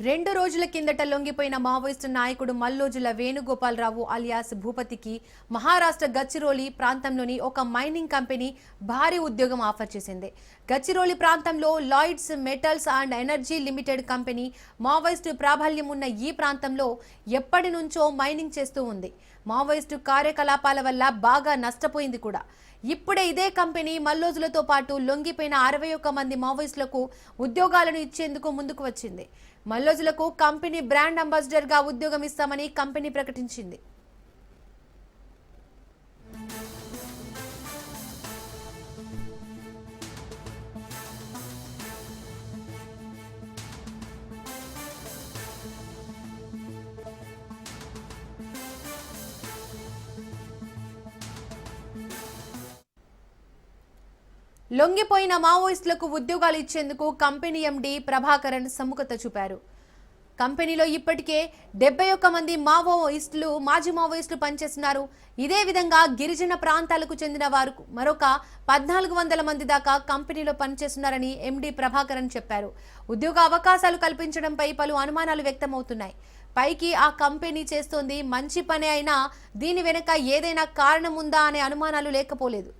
2 రోజుల కిందట లొంగిపోయిన మావోయిస్టు నాయకుడు మల్లోజుల వేణుగోపాలరావు అలియాస్ భూపతికి మహారాష్ట్ర గచ్చిరోలి ప్రాంతంలోని ఒక మైనింగ్ కంపెనీ భారీ ఉద్యోగం ఆఫర్ చేసింది. గచ్చిరోలి ప్రాంతంలో Lloyds metals and energy limited company Maoist ప్రాబల్యం ఉన్న ఈ ప్రాంతంలో ఎప్పటి నుంచో మైనింగ్ చేస్తూ ఉంది. మావోయిస్టు కార్యకలాపాల వల్ల బాగా నష్టపోయింది కూడా. ఇప్పుడే ఇదే కంపెనీ మల్లోజులతో పాటు లొంగిపోయిన 61 మంది మావోయిస్టులకు ఉద్యోగాలను ఇచ్చేందుకు ముందుకు వచ్చింది. మల్లోజులకు కంపెనీ బ్రాండ్ అంబాసిడర్ గా ఉద్యోగం ఇస్తామని కంపెనీ ప్రకటించింది. లొంగిపోయిన మావోయిస్టులకు ఉద్యోగాలు ఇచ్చేందుకు కంపెనీ ఎండీ ప్రభాకరన్ సముఖత చూపారు. కంపెనీలో ఇప్పటికే 71 మంది మాజీ మావోయిస్టులు పనిచేస్తున్నారు. ఇదే విధంగా గిరిజన ప్రాంతాలకు చెందిన వారు మరొక 1400 మంది దాకా కంపెనీలో పనిచేస్తున్నారని ఎండీ ప్రభాకరన్ చెప్పారు. ఉద్యోగ అవకాశాలు కల్పించడంపై పలు అనుమానాలు వ్యక్తమవుతున్నాయి. పైకి ఆ కంపెనీ చేస్తోంది మంచి పనే అయినా దీని వెనుక ఏదైనా కారణం ఉందా అనే అనుమానాలు లేకపోలేదు.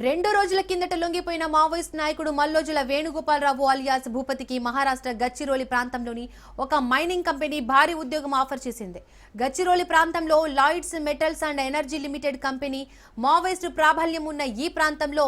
రెండు రోజుల కిందట లొంగిపోయిన మావోయిస్ట్ నాయకుడు మల్లోజుల వేణుగోపాలరావు అలియాస్ భూపతికి మహారాష్ట్ర గచ్చిరోలి ప్రాంతంలోని ఒక మైనింగ్ కంపెనీ భారీ ఉద్యోగం ఆఫర్ చేసింది. గచ్చిరోలి ప్రాంతంలో Lloyds metals and energy limited company Maoist ప్రాబల్యం ఉన్న ఈ ప్రాంతంలో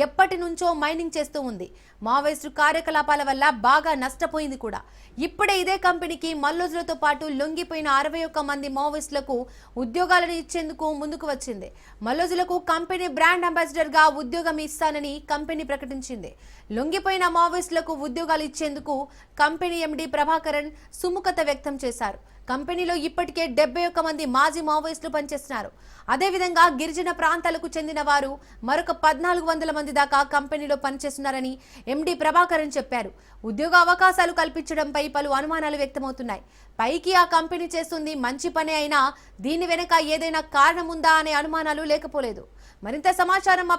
ఎప్పటి నుంచో మైనింగ్ చేస్తూ ఉంది. మావోయిస్టు కార్యకలాపాల వల్ల బాగా నష్టపోయింది కూడా. ఇప్పుడే ఇదే కంపెనీకి మల్లోజులతో పాటు లొంగిపోయిన 61 మంది మావోయిస్టులకు ఉద్యోగాలను ఇచ్చేందుకు ముందుకు వచ్చింది. మల్లోజులకు కంపెనీ బ్రాండ్ అంబాసిడర్ గా ఉద్యోగం ఇస్తానని కంపెనీ ప్రకటించింది. లొంగిపోయిన మావోయిస్టులకు ఉద్యోగాలు ఇచ్చేందుకు కంపెనీ ఎండీ ప్రభాకరన్ సుముఖత వ్యక్తం చేశారు. కంపెనీలో ఇప్పటికే 71 మంది మాజీ మావోయిస్టులు పనిచేస్తున్నారు. అదేవిధంగా గిరిజన ప్రాంతాలకు చెందిన వారు మరొక 1400 మంది దాకా కంపెనీలో పనిచేస్తున్నారని ఎండీ ప్రభాకరన్ చెప్పారు. ఉద్యోగ అవకాశాలు కల్పించడంపై పలు అనుమానాలు వ్యక్తమవుతున్నాయి. పైకి ఆ కంపెనీ చేస్తుంది మంచి పనే అయినా దీని వెనుక ఏదైనా కారణం ఉందా అనే అనుమానాలు లేకపోలేదు. మరింత సమాచారం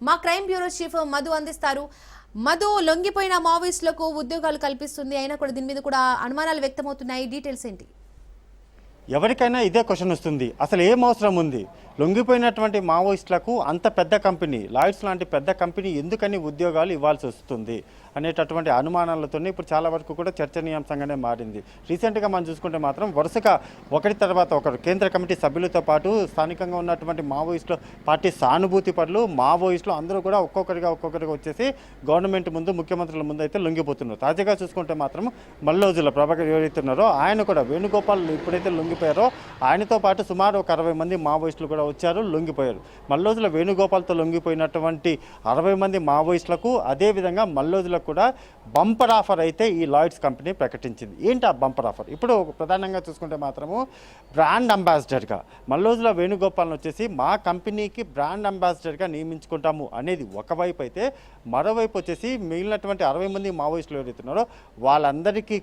మా క్రైమ్ బ్యూరో చీఫ్ మధు అందిస్తారు. మధు, లొంగిపోయిన మావోయిస్టులకు ఉద్యోగాలు కల్పిస్తుంది అయినా కూడా దీని మీద కూడా అనుమానాలు వ్యక్తమవుతున్నాయి. డీటెయిల్స్ ఏంటి? ఎవరికైనా ఇదే క్వశ్చన్ వస్తుంది, అసలు ఏం అవసరం ఉంది లొంగిపోయినటువంటి మావోయిస్టులకు అంత పెద్ద కంపెనీ లాయిడ్స్ లాంటి పెద్ద కంపెనీ ఎందుకని ఉద్యోగాలు ఇవ్వాల్సి వస్తుంది అనేటటువంటి అనుమానాలతోనే ఇప్పుడు చాలా వరకు కూడా చర్చనీయాంశంగానే మారింది. రీసెంట్గా మనం చూసుకుంటే మాత్రం వరుసగా ఒకరి తర్వాత ఒకరు కేంద్ర కమిటీ సభ్యులతో పాటు స్థానికంగా ఉన్నటువంటి మావోయిస్టులు పార్టీ సానుభూతి పరులు మావోయిస్టులు అందరూ కూడా ఒక్కొక్కరిగా వచ్చేసి గవర్నమెంట్ ముందు ముఖ్యమంత్రుల ముందు అయితే లొంగిపోతున్నారు. తాజాగా చూసుకుంటే మాత్రం మల్లోజుల ప్రభాకర్ ఎవరైతే ఉన్నారో ఆయన కూడా వేణుగోపాల్ ఇప్పుడైతే లొంగిపోయారో ఆయనతో పాటు సుమారు ఒక 60 మంది మావోయిస్టులు కూడా వచ్చారు, లొంగిపోయారు. మల్లోజుల వేణుగోపాల్తో లొంగిపోయినటువంటి 60 మంది మావోయిస్టులకు అదేవిధంగా మల్లోజులకు కూడా బంపర్ ఆఫర్ అయితే ఈ లాయిడ్స్ కంపెనీ ప్రకటించింది. ఏంటి ఆ బంపర్ ఆఫర్? ఇప్పుడు ప్రధానంగా చూసుకుంటే మాత్రము బ్రాండ్ అంబాసిడర్గా మల్లోజుల వేణుగోపాల్ని వచ్చేసి మా కంపెనీకి బ్రాండ్ అంబాసిడర్గా నియమించుకుంటాము అనేది ఒకవైపు అయితే, మరోవైపు వచ్చేసి మిగిలినటువంటి 60 మంది మావోయిస్టులు ఎవరైతున్నారో వాళ్ళందరికీ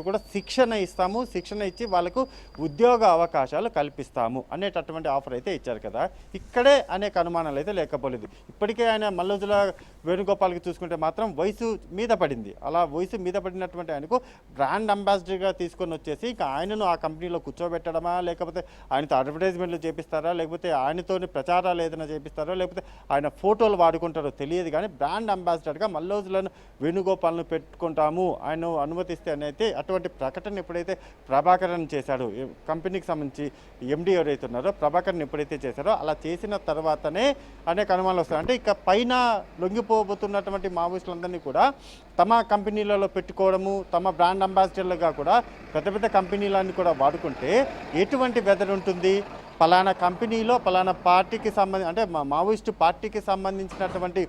కూడా శిక్షణ ఇస్తాము, శిక్షణ ఇచ్చి వాళ్ళకు ఉద్యోగ అవకాశాలు కల్పిస్తాము అనేటటువంటి ఆఫర్ అయితే ఇచ్చారు కదా. ఇక్కడే అనేక అనుమానాలు అయితే లేకపోలేదు. ఇప్పటికే ఆయన మల్లోజుల వేణుగోపాల్కి చూసుకుంటే మాత్రం వయసు మీద పడింది. అలా వయసు మీద పడినటువంటి ఆయనకు బ్రాండ్ అంబాసిడర్గా తీసుకొని వచ్చేసి ఇంకా ఆయనను ఆ కంపెనీలో కూర్చోబెట్టడమా, లేకపోతే ఆయనతో అడ్వర్టైజ్మెంట్లు చేపిస్తారా, లేకపోతే ఆయనతోని ప్రచారాలు ఏదైనా చేపిస్తారో, లేకపోతే ఆయన ఫోటోలు వాడుకుంటారో తెలియదు. కానీ బ్రాండ్ అంబాసిడర్గా మల్లోజులను వేణుగోపాల్ను పెట్టుకుంటాము ఆయన అనుమతిస్తే అని అయితే అటువంటి ప్రకటన ఎప్పుడైతే ప్రభాకరన్ చేశాడు, కంపెనీకి సంబంధించి ఎండీ ఎవరైతే ఉన్నారో ప్రభాకరన్ ఎప్పుడైతే చేశారో అలా చేసిన తర్వాతనే అనేక అనుమానాలు వస్తాయి. అంటే ఇక పైన లొంగిపోబోతున్నటువంటి మావోయిస్టులందరినీ ఉద్యోగులందరినీ కూడా తమ కంపెనీలలో పెట్టుకోవడము, తమ బ్రాండ్ అంబాసిడర్లుగా కూడా పెద్ద పెద్ద కంపెనీలన్నీ కూడా వాడుకుంటే ఎటువంటి వెదర్ ఉంటుంది? పలానా కంపెనీలో పలానా పార్టీకి అంటే మావోయిస్టు పార్టీకి సంబంధించినటువంటి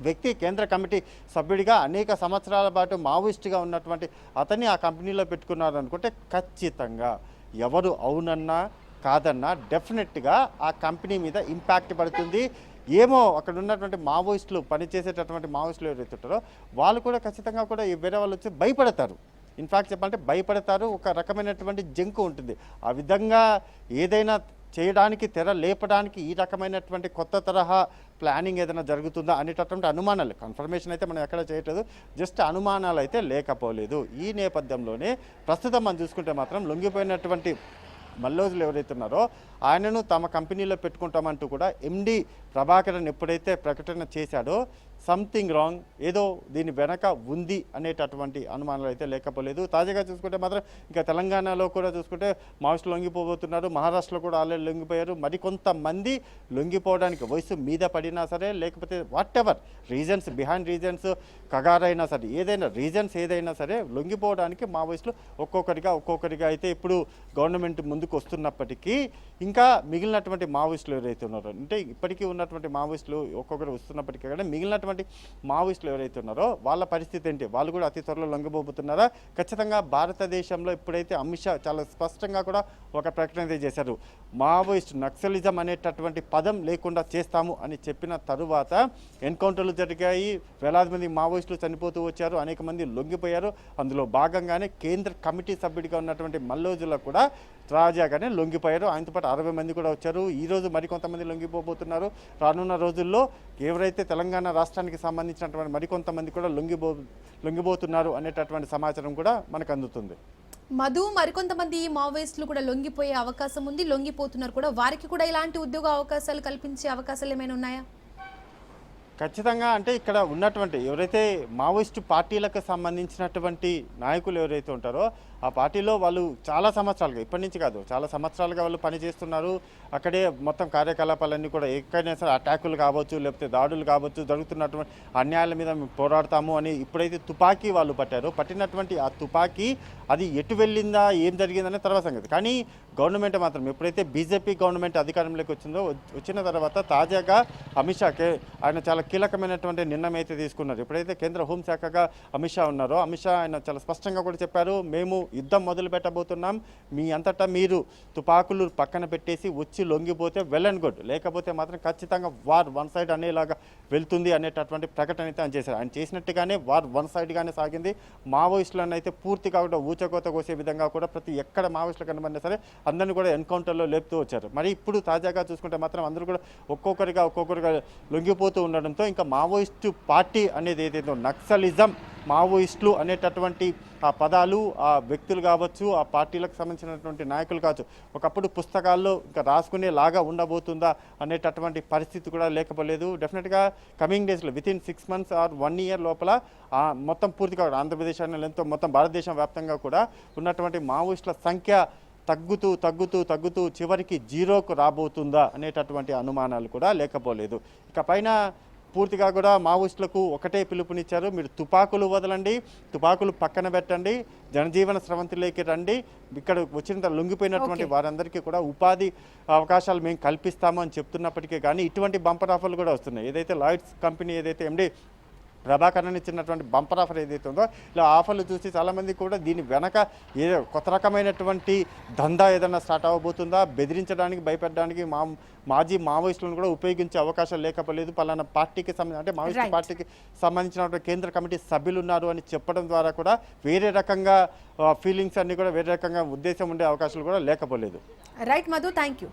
వ్యక్తి కేంద్ర కమిటీ సభ్యుడిగా అనేక సంవత్సరాల పాటు మావోయిస్టుగా ఉన్నటువంటి అతన్ని ఆ కంపెనీలో పెట్టుకున్నారు అనుకుంటే ఖచ్చితంగా ఎవరు అవునన్నా కాదన్నా డెఫినెట్గా ఆ కంపెనీ మీద ఇంపాక్ట్ పడుతుంది. ఏమో అక్కడ ఉన్నటువంటి మావోయిస్టులు పనిచేసేటటువంటి మావోయిస్టులు ఎవరైతే ఉంటారో వాళ్ళు కూడా ఖచ్చితంగా కూడా వేరే వాళ్ళు వచ్చి భయపడతారు. ఇన్ఫ్యాక్ట్ చెప్పాలంటే భయపడతారు. ఒక రకమైనటువంటి జంకు ఉంటుంది. ఆ విధంగా ఏదైనా చేయడానికి, తెర లేపడానికి ఈ రకమైనటువంటి కొత్త తరహా ప్లానింగ్ ఏదైనా జరుగుతుందా అనేటటువంటి అనుమానాలు, కన్ఫర్మేషన్ అయితే మనం ఎక్కడ చేయట్లేదు, జస్ట్ అనుమానాలు అయితే లేకపోలేదు. ఈ నేపథ్యంలోనే ప్రస్తుతం మనం చూసుకుంటే మాత్రం లొంగిపోయినటువంటి మల్లోజులు ఎవరైతే ఉన్నారో ఆయనను తమ కంపెనీలో పెట్టుకుంటామంటూ కూడా ఎండి ప్రభాకరన్ ఎప్పుడైతే ప్రకటన చేశాడో సంథింగ్ రాంగ్, ఏదో దీని వెనక ఉంది అనేటటువంటి అనుమానాలు అయితే లేకపోలేదు. తాజాగా చూసుకుంటే మాత్రం ఇంకా తెలంగాణలో కూడా చూసుకుంటే మావోయిస్టులు లొంగిపోబోతున్నారు. మహారాష్ట్రలో కూడా ఆల్రెడీ లొంగిపోయారు. మరికొంతమంది లొంగిపోవడానికి వయసు మీద పడినా సరే, లేకపోతే whatever reasons, behind reasons, కగారైనా సరే, ఏదైనా రీజన్స్ ఏదైనా సరే లొంగిపోవడానికి మావోయిస్టులు ఒక్కొక్కరిగా అయితే ఇప్పుడు గవర్నమెంట్ ముందుకు వస్తున్నప్పటికీ ఇంకా మిగిలినటువంటి మావోయిస్టులు ఎవరైతే ఉన్నారో, అంటే ఇప్పటికీ ఉన్నటువంటి మావోయిస్టులు ఒక్కొక్కరు వస్తున్నప్పటికీ కానీ మిగిలినటువంటి మావోయిస్టులు ఎవరైతే ఉన్నారో వాళ్ళ పరిస్థితి ఏంటి? వాళ్ళు కూడా అతి త్వరలో లొంగబోతున్నారా? ఖచ్చితంగా భారతదేశంలో ఇప్పుడైతే అమిత్ షా చాలా స్పష్టంగా కూడా ఒక ప్రకటన చేశారు. మావోయిస్ట్ నక్సలిజం అనేటటువంటి పదం లేకుండా చేస్తాము అని చెప్పిన తరువాత ఎన్కౌంటర్లు జరిగాయి. వేలాది మంది మావోయిస్టులు చనిపోతూ వచ్చారు. అనేక మంది లొంగిపోయారు. అందులో భాగంగానే కేంద్ర కమిటీ సభ్యుడిగా ఉన్నటువంటి మల్లోజులకు కూడా తాజాగానే లొంగిపోయారు. ఆయనతో పాటు 60 మంది కూడా వచ్చారు. ఈరోజు మరికొంతమంది లొంగిపోబోతున్నారు. రానున్న రోజుల్లో ఎవరైతే తెలంగాణ రాష్ట్రానికి సంబంధించినటువంటి మరికొంతమంది కూడా లొంగిపోతున్నారు అనేటటువంటి సమాచారం కూడా మనకు అందుతుంది. మధు, మరికొంతమంది మావోయిస్టులు కూడా లొంగిపోయే అవకాశం ఉంది, లొంగిపోతున్నారు కూడా. వారికి కూడా ఇలాంటి ఉద్యోగ అవకాశాలు కల్పించే అవకాశాలు ఏమైనా ఉన్నాయా? ఖచ్చితంగా. అంటే ఇక్కడ ఉన్నటువంటి ఎవరైతే మావోయిస్టు పార్టీలకు సంబంధించినటువంటి నాయకులు ఎవరైతే ఉంటారో ఆ పార్టీలో వాళ్ళు చాలా సంవత్సరాలుగా, ఇప్పటి నుంచి కాదు చాలా సంవత్సరాలుగా వాళ్ళు పనిచేస్తున్నారు. అక్కడే మొత్తం కార్యకలాపాలన్నీ కూడా ఎక్కడైనా సరే అటాకులు కావచ్చు, లేకపోతే దాడులు కావచ్చు, జరుగుతున్నటువంటి అన్యాయాల మీద మేము పోరాడతాము అని ఇప్పుడైతే తుపాకీ వాళ్ళు పట్టినటువంటి ఆ తుపాకీ అది ఎటు వెళ్ళిందా, ఏం జరిగిందనే తర్వాత సంగతి. కానీ గవర్నమెంట్ మాత్రం ఎప్పుడైతే బీజేపీ గవర్నమెంట్ అధికారంలోకి వచ్చిన తర్వాత తాజాగా అమిత్ షాకే ఆయన చాలా కీలకమైనటువంటి నిర్ణయం అయితే తీసుకున్నారు. ఎప్పుడైతే కేంద్ర హోంశాఖగా అమిత్ షా ఉన్నారో అమిత్ షా ఆయన చాలా స్పష్టంగా కూడా చెప్పారు, మేము యుద్ధం మొదలు పెట్టబోతున్నాం, మీ అంతటా మీరు తుపాకులు పక్కన పెట్టేసి వచ్చి లొంగిపోతే వెల్ అండ్ గుడ్, లేకపోతే మాత్రం ఖచ్చితంగా వార్ వన్ సైడ్ అనేలాగా వెళ్తుంది అనేటటువంటి ప్రకటన అయితే ఆయన చేశారు. ఆయన చేసినట్టుగానే వార్ వన్ సైడ్గానే సాగింది. మావోయిస్టులను అయితే పూర్తిగా కూడా ఊచకోత కోసే విధంగా కూడా ప్రతి ఎక్కడ మావోయిస్టులు కనబడినా సరే అందరినీ కూడా ఎన్కౌంటర్లో లేపుతూ వచ్చారు. మరి ఇప్పుడు తాజాగా చూసుకుంటే మాత్రం అందరూ కూడా ఒక్కొక్కరిగా లొంగిపోతూ ఉండడంతో ఇంకా మావోయిస్టు పార్టీ అనేది ఏదైతే నక్సలిజం, మావోయిస్టులు అనేటటువంటి ఆ పదాలు, ఆ వ్యక్తులు కావచ్చు, ఆ పార్టీలకు సంబంధించినటువంటి నాయకులు కావచ్చు, ఒకప్పుడు పుస్తకాల్లో ఇంకా రాసుకునేలాగా ఉండబోతుందా అనేటటువంటి పరిస్థితి కూడా లేకపోలేదు. డెఫినెట్గా కమింగ్ డేస్లో వితిన్ 6 months ఆర్ 1 year లోపల మొత్తం పూర్తిగా ఆంధ్రప్రదేశ్ ఎంతో మొత్తం భారతదేశం వ్యాప్తంగా కూడా ఉన్నటువంటి మావోయిస్టుల సంఖ్య తగ్గుతూ చివరికి 0కు రాబోతుందా అనేటటువంటి అనుమానాలు కూడా లేకపోలేదు. ఇక పైన పూర్తిగా కూడా మావోయిస్టులకు ఒకటే పిలుపునిచ్చారు, మీరు తుపాకులు వదలండి, తుపాకులు పక్కన పెట్టండి, జనజీవన స్రవంతిలోకి రండి, ఇక్కడ వచ్చిన లొంగిపోయినటువంటి వారందరికీ కూడా ఉపాధి అవకాశాలు మేము కల్పిస్తాము అని చెప్తున్నప్పటికీ కానీ ఇటువంటి బంపర్ ఆఫర్లు కూడా వస్తున్నాయి. ఏదైతే లాయిడ్స్ కంపెనీ ఏదైతే ఎండి ప్రభాకరన్ ఇచ్చినటువంటి బంపర్ ఆఫర్ ఏదైతే ఉందో, ఇలా ఆఫర్లు చూసి చాలామంది కూడా దీని వెనక ఏదో కొత్త రకమైనటువంటి దందా ఏదైనా స్టార్ట్ అవ్వబోతుందా, బెదిరించడానికి, భయపెట్టడానికి మాజీ మావోయిస్టులను కూడా ఉపయోగించే అవకాశం లేకపోలేదు. పలానా పార్టీకి అంటే మావోయిస్ట్ పార్టీకి సంబంధించినటువంటి కేంద్ర కమిటీ సభ్యులు ఉన్నారు అని చెప్పడం ద్వారా కూడా వేరే రకంగా ఫీలింగ్స్ అన్ని కూడా వేరే రకంగా ఉద్దేశం ఉండే అవకాశాలు కూడా లేకపోలేదు. Right Madhu, thank you.